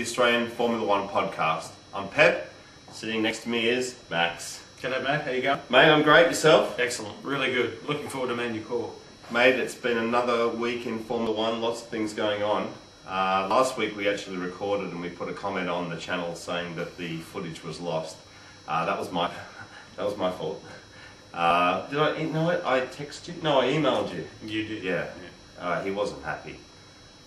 Australian Formula One podcast. I'm Pep. Sitting next to me is Max. G'day mate, how you going? Mate, I'm great. Yourself? Excellent, really good. Looking forward to Magny Cours. Mate, it's been another week in Formula One. Lots of things going on. Last week we actually recorded and we put a comment on the channel saying that the footage was lost. That was my fault. Did I? You know what? I texted you. No, I emailed you. You did. Yeah. He wasn't happy.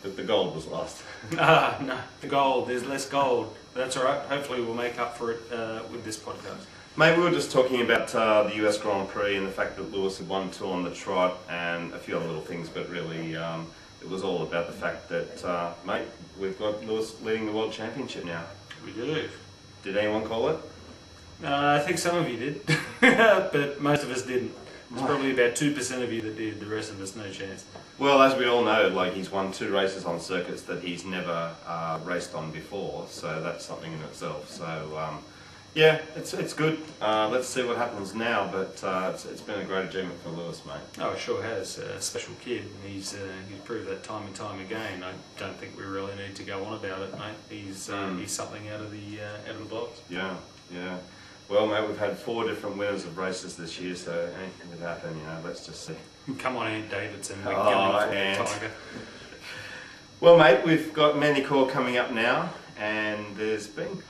But the gold was lost. No, the gold. There's less gold. That's all right. Hopefully we'll make up for it with this podcast. Mate, we were just talking about the US Grand Prix and the fact that Lewis had won 2 on the trot and a few other little things, but really it was all about the fact that, mate, we've got Lewis leading the World Championship now. We do. Did anyone call it? I think some of you did, but most of us didn't. It's probably about 2% of you that did, the rest of us no chance. Well, as we all know, like he's won 2 races on circuits that he's never raced on before, so that's something in itself. So, yeah, it's good. Let's see what happens now, but it's been a great achievement for Lewis, mate. Oh, it sure has. A special kid. He's proved that time and time again. I don't think we really need to go on about it, mate. He's something out of the blocks. Yeah. Well, mate, we've had 4 different winners of races this year, so anything could happen, you know, let's just see. Come on, Ant Davidson. We're going for the Tiger. Well, mate, we've got Magny Cours coming up now, and there's been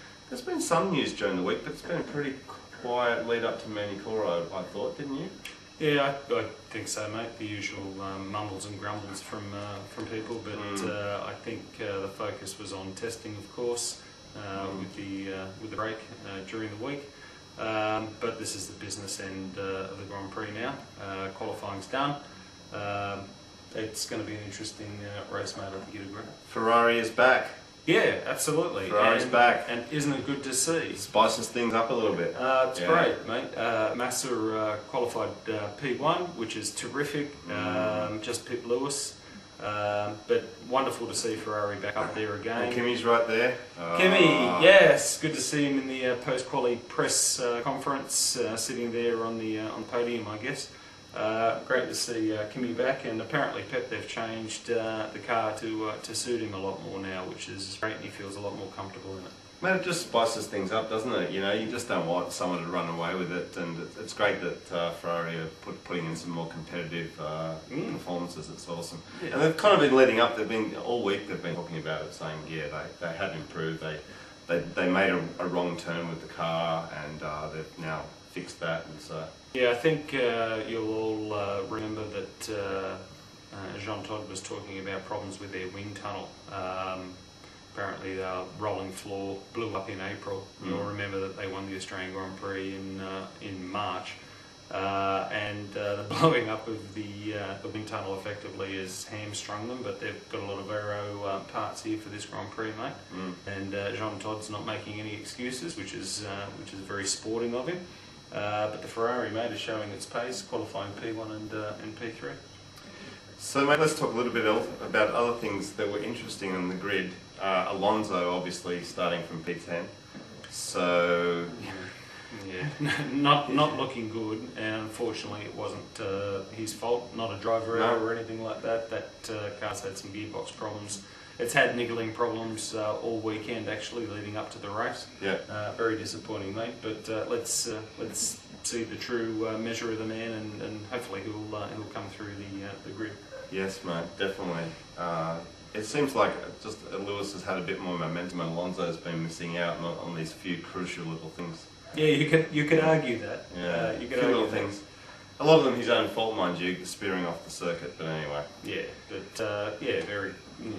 some news during the week, but it's been a pretty quiet lead up to Magny Cours, I thought, didn't you? Yeah, I think so, mate. The usual mumbles and grumbles from people, but I think the focus was on testing, of course, with the break during the week. But this is the business end of the Grand Prix now. Qualifying's done. It's going to be an interesting race, mate. I think you'd agree. Ferrari is back. Yeah, absolutely. Ferrari's back. And isn't it good to see? Spices things up a little bit. It's great, mate. Massa qualified P1, which is terrific. Just pipped Lewis. But wonderful to see Ferrari back up there again. And Kimi's right there. Kimi, yes, good to see him in the post-quali press conference, sitting there on the podium, I guess. Great to see Kimi back, and apparently Pep, they've changed the car to suit him a lot more now, which is great, and he feels a lot more comfortable in it. Man, it just spices things up, doesn't it? You know, you just don't want someone to run away with it, and it's great that Ferrari are putting in some more competitive performances. It's awesome. Yeah. And they've kind of been leading up. All week they've been talking about it, saying, yeah, they have improved. They made a wrong turn with the car, and they've now fixed that. And so yeah, I think you'll all remember that Jean Todt was talking about problems with their wind tunnel. Apparently the rolling floor blew up in April. You'll remember that they won the Australian Grand Prix in March. And the blowing up of the wind tunnel effectively has hamstrung them, but they've got a lot of aero parts here for this Grand Prix, mate. And Jean Todt's not making any excuses, which is very sporting of him. But the Ferrari, mate, is showing its pace, qualifying P1 and P3. So, mate, let's talk a little bit about other things that were interesting on the grid. Alonso, obviously, starting from P10. So, yeah, not looking good. And unfortunately, it wasn't his fault. Not a driver error or anything like that. That car's had some gearbox problems. It's had niggling problems all weekend, actually, leading up to the race. Yeah. Very disappointing, mate. But let's see the true measure of the man, and hopefully he'll come through the grid. Yes, mate, definitely. It seems like just Lewis has had a bit more momentum, and Alonso's been missing out on these few crucial little things. Yeah, you could argue that. Yeah, you could few argue little things. A lot of them his own fault, mind you, spearing off the circuit. But anyway. Yeah, but yeah, very. Yeah.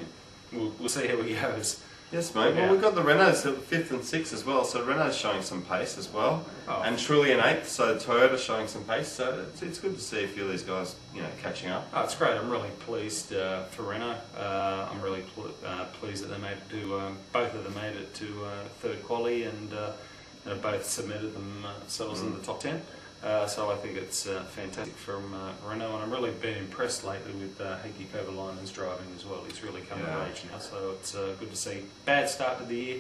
We'll see how he goes. Yes, mate. Well, we've got the Renaults at 5th and 6th as well, so Renault's showing some pace as well, and Trulli in 8th, so Toyota's showing some pace. So it's good to see a few of these guys, you know, catching up. Oh, it's great. I'm really pleased for Renault. I'm really pleased that they made it to both of them made it to 3rd quali, and both submitted themselves in the top 10. So I think it's fantastic from Renault, and I've really been impressed lately with Heikki Kovalainen's driving as well. He's really come of age now, so it's good to see. Bad start to the year,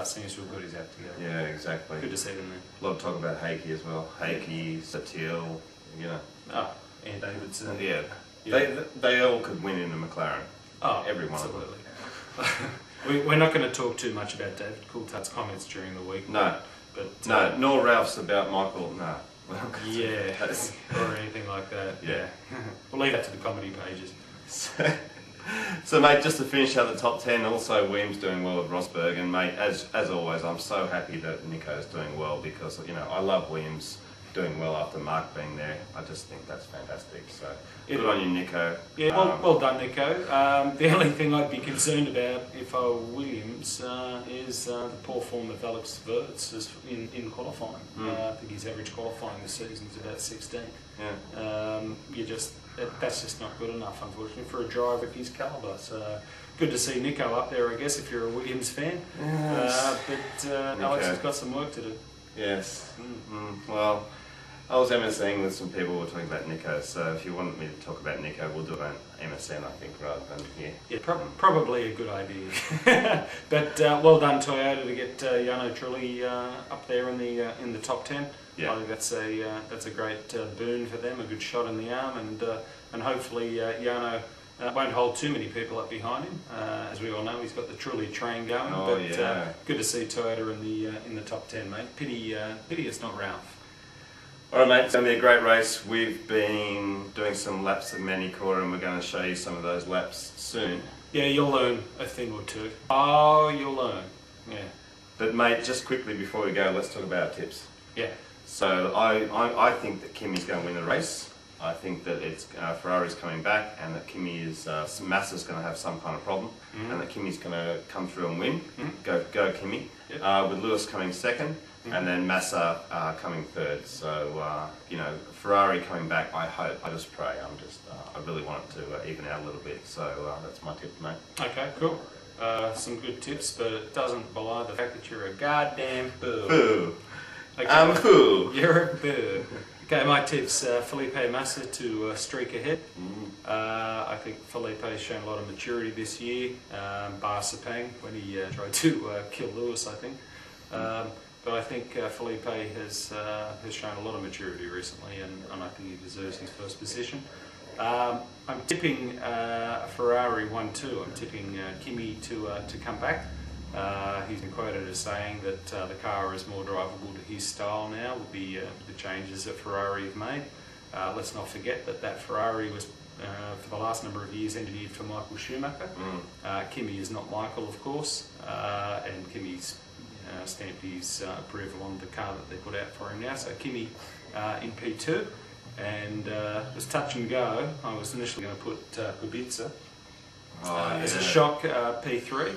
seems to have got his act together. Yeah, exactly. Good to see them there. A lot of talk about Heikki as well. Heikki, Satil, you know. Oh, and Davidson. Yeah. They all could win in a McLaren. Oh, every one absolutely. of them. We're not going to talk too much about David Coulthard's comments during the week. No. But, no, nor Ralph's about Michael, no. Yeah, or anything like that. Yeah. We'll leave that to the comedy pages. So mate, just to finish out the top 10, also Williams doing well at Rosberg, and mate, as always, I'm so happy that Nico's doing well, because I love Williams doing well after Mark being there. I just think that's fantastic. So good on you, Nico. Yeah, well done, Nico. The only thing I'd be concerned about if I were Williams is the poor form of Alex Wurz in qualifying. I think his average qualifying this season is about 16th. Yeah. That's just not good enough, unfortunately, for a driver of his calibre. So good to see Nico up there, I guess, if you're a Williams fan. Yes. But Alex has got some work to do. Yes. Well, I was MSing with some people who were talking about Nico, so if you wanted me to talk about Nico, we'll do it on MSN, I think, rather than here. Yeah, probably a good idea. But well done, Toyota, to get Jarno Trulli up there in the top 10. Yeah. I think that's a great boon for them, a good shot in the arm, and hopefully Jarno won't hold too many people up behind him. As we all know, he's got the Trulli train going. Oh, but yeah. Good to see Toyota in the top 10, mate. Pity it's not Ralph. Alright mate, it's going to be a great race. We've been doing some laps of Magny Cours, and we're going to show you some of those laps soon. Yeah, you'll learn a thing or two. Oh, you'll learn. Yeah. But mate, just quickly before we go, let's talk about our tips. Yeah. So I think that Kimi's going to win the race. I think that it's Ferrari's coming back, and that Massa's going to have some kind of problem, and that Kimi's going to come through and win. Go Kimi. Yep. With Lewis coming second, and then Massa coming third. So Ferrari coming back. I hope. I just pray. I really want it to even out a little bit. So that's my tip, mate. Okay, cool. Some good tips, but it doesn't belie the fact that you're a goddamn boo. Boo. Okay, I'm a boo. You're a boo. Okay, my tips, Felipe Massa to streak ahead. I think Felipe's shown a lot of maturity this year, bar Sepang when he tried to kill Lewis, I think. But I think Felipe has shown a lot of maturity recently, and I think he deserves his first position. I'm tipping Ferrari 1-2. I'm tipping Kimi to come back. He's been quoted as saying that the car is more drivable to his style now with the changes that Ferrari have made. Let's not forget that Ferrari was, for the last number of years, engineered for Michael Schumacher. Kimi is not Michael, of course, and Kimi's stamped his approval on the car that they put out for him now. So Kimi in P2, and it was touch and go. I was initially going to put Kubica as a shock P3.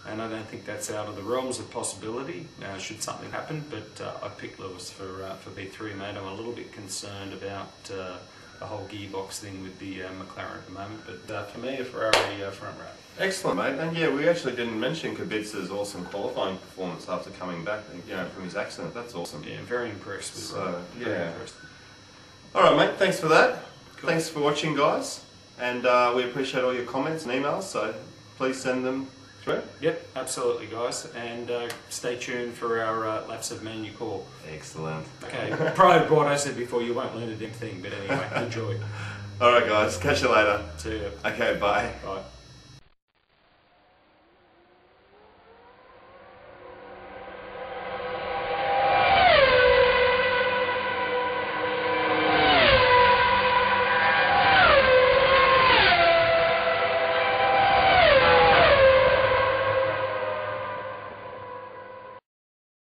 And I don't think that's out of the realms of possibility, should something happen, but I picked Lewis for B3, mate. I'm a little bit concerned about the whole gearbox thing with the McLaren at the moment, but for me, a Ferrari front row. Excellent, mate. And yeah, we actually didn't mention Kubica's awesome qualifying performance after coming back, from his accident. That's awesome. Yeah, very impressed with that. Very impressed. Alright, mate, thanks for that. Cool. Thanks for watching, guys. And we appreciate all your comments and emails, so please send them. Yep, absolutely, guys, and stay tuned for our laps of Magny Cours. Excellent. Okay, prior to what I said before, you won't learn a damn thing, but anyway, enjoy. Alright guys, catch you later. See you. Okay, bye. Bye.